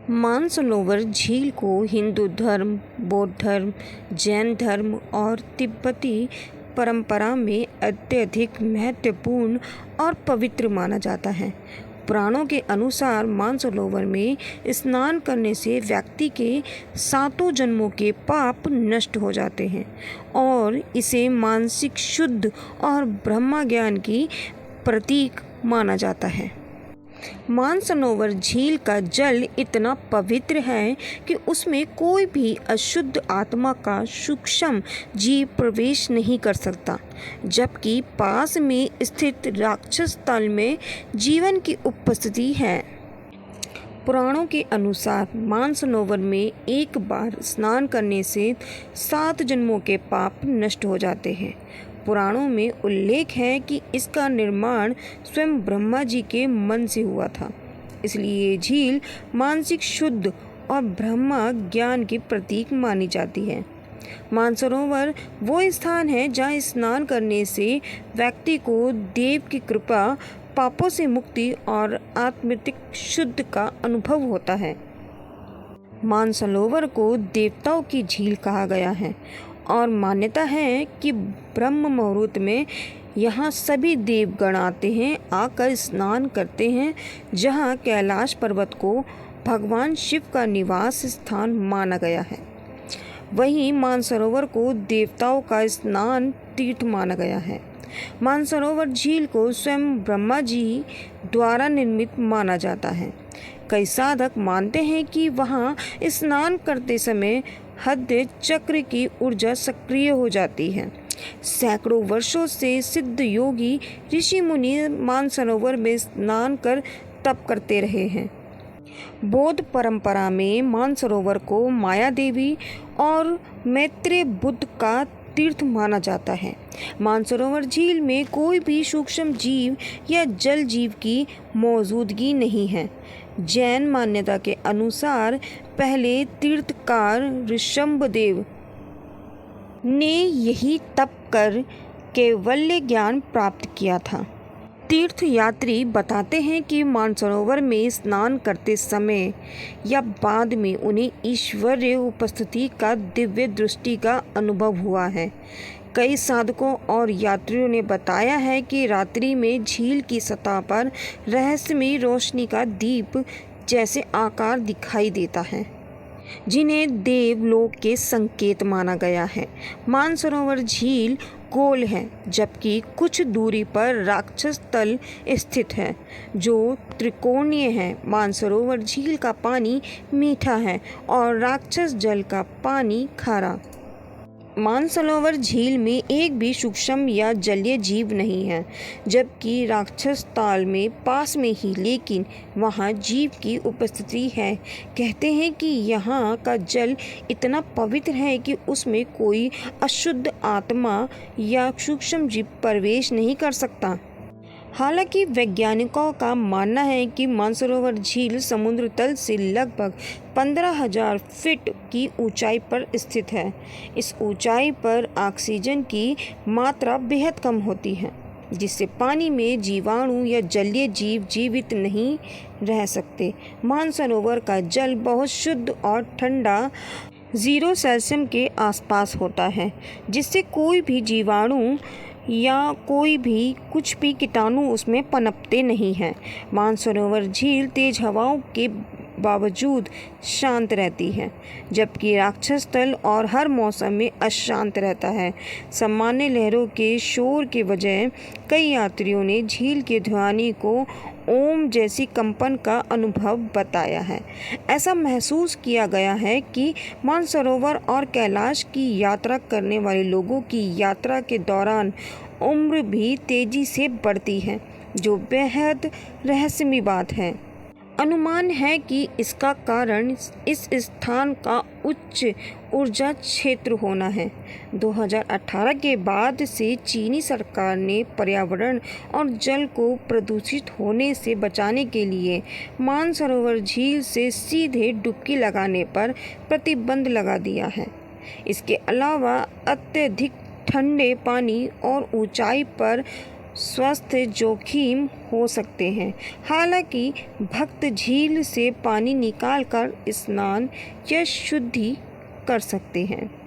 मानसरोवर झील को हिंदू धर्म, बौद्ध धर्म, जैन धर्म और तिब्बती परंपरा में अत्यधिक महत्वपूर्ण और पवित्र माना जाता है। पुराणों के अनुसार मानसरोवर में स्नान करने से व्यक्ति के 7 जन्मों के पाप नष्ट हो जाते हैं और इसे मानसिक शुद्ध और ब्रह्म ज्ञान की प्रतीक माना जाता है। मानसरोवर झील का जल इतना पवित्र है कि उसमें कोई भी अशुद्ध आत्मा का सूक्ष्म जीव प्रवेश नहीं कर सकता, जबकि पास में स्थित राक्षस तल में जीवन की उपस्थिति है। पुराणों के अनुसार मानसरोवर में एक बार स्नान करने से 7 जन्मों के पाप नष्ट हो जाते हैं। पुराणों में उल्लेख है कि इसका निर्माण स्वयं ब्रह्मा जी के मन से हुआ था, इसलिए ये झील मानसिक शुद्ध और ब्रह्म ज्ञान की प्रतीक मानी जाती है। मानसरोवर वो स्थान है जहाँ स्नान करने से व्यक्ति को देव की कृपा, पापों से मुक्ति और आत्मिक शुद्ध का अनुभव होता है। मानसरोवर को देवताओं की झील कहा गया है और मान्यता है कि ब्रह्म मुहूर्त में यहाँ सभी देवगण आते हैं, आकर स्नान करते हैं, जहाँ कैलाश पर्वत को भगवान शिव का निवास स्थान माना गया है। वहीं मानसरोवर को देवताओं का स्नान तीर्थ माना गया है। मानसरोवर झील को स्वयं ब्रह्मा जी द्वारा निर्मित माना जाता है। कई साधक मानते हैं कि वहाँ स्नान करते समय हृदय चक्र की ऊर्जा सक्रिय हो जाती है। सैकड़ों वर्षों से सिद्ध योगी ऋषि मुनि मानसरोवर में स्नान कर तप करते रहे हैं। बौद्ध परंपरा में मानसरोवर को माया देवी और मैत्रेय बुद्ध का तीर्थ माना जाता है। मानसरोवर झील में कोई भी सूक्ष्म जीव या जल जीव की मौजूदगी नहीं है। जैन मान्यता के अनुसार पहले तीर्थकार ऋषभदेव ने यही तप कर कैवल्य ज्ञान प्राप्त किया था। तीर्थयात्री बताते हैं कि मानसरोवर में स्नान करते समय या बाद में उन्हें ईश्वरीय उपस्थिति का दिव्य दृष्टि का अनुभव हुआ है। कई साधकों और यात्रियों ने बताया है कि रात्रि में झील की सतह पर रहस्यमयी रोशनी का दीप जैसे आकार दिखाई देता है, जिन्हें देवलोक के संकेत माना गया है। मानसरोवर झील गोल है, जबकि कुछ दूरी पर राक्षस तल स्थित है जो त्रिकोणीय है। मानसरोवर झील का पानी मीठा है और राक्षस जल का पानी खारा। मानसरोवर झील में एक भी सूक्ष्म या जलीय जीव नहीं है, जबकि राक्षस ताल में पास में ही लेकिन वहाँ जीव की उपस्थिति है। कहते हैं कि यहाँ का जल इतना पवित्र है कि उसमें कोई अशुद्ध आत्मा या सूक्ष्म जीव प्रवेश नहीं कर सकता। हालांकि वैज्ञानिकों का मानना है कि मानसरोवर झील समुद्र तल से लगभग 15,000 फीट की ऊंचाई पर स्थित है। इस ऊंचाई पर ऑक्सीजन की मात्रा बेहद कम होती है, जिससे पानी में जीवाणु या जलीय जीव जीवित नहीं रह सकते। मानसरोवर का जल बहुत शुद्ध और ठंडा 0 सेल्सियस के आसपास होता है, जिससे कोई भी जीवाणु या कोई भी कुछ भी कीटाणु उसमें पनपते नहीं हैं। मानसरोवर झील तेज हवाओं के बावजूद शांत रहती है, जबकि राक्षस तल और हर मौसम में अशांत रहता है। सामान्य लहरों के शोर के बजाय कई यात्रियों ने झील के ध्वनि को ओम जैसी कंपन का अनुभव बताया है। ऐसा महसूस किया गया है कि मानसरोवर और कैलाश की यात्रा करने वाले लोगों की यात्रा के दौरान उम्र भी तेजी से बढ़ती है, जो बेहद रहस्यमयी बात है। अनुमान है कि इसका कारण इस स्थान का उच्च ऊर्जा क्षेत्र होना है। 2018 के बाद से चीनी सरकार ने पर्यावरण और जल को प्रदूषित होने से बचाने के लिए मानसरोवर झील से सीधे डुबकी लगाने पर प्रतिबंध लगा दिया है। इसके अलावा अत्यधिक ठंडे पानी और ऊंचाई पर स्वास्थ्य जोखिम हो सकते हैं। हालांकि भक्त झील से पानी निकालकर स्नान या शुद्धि कर सकते हैं।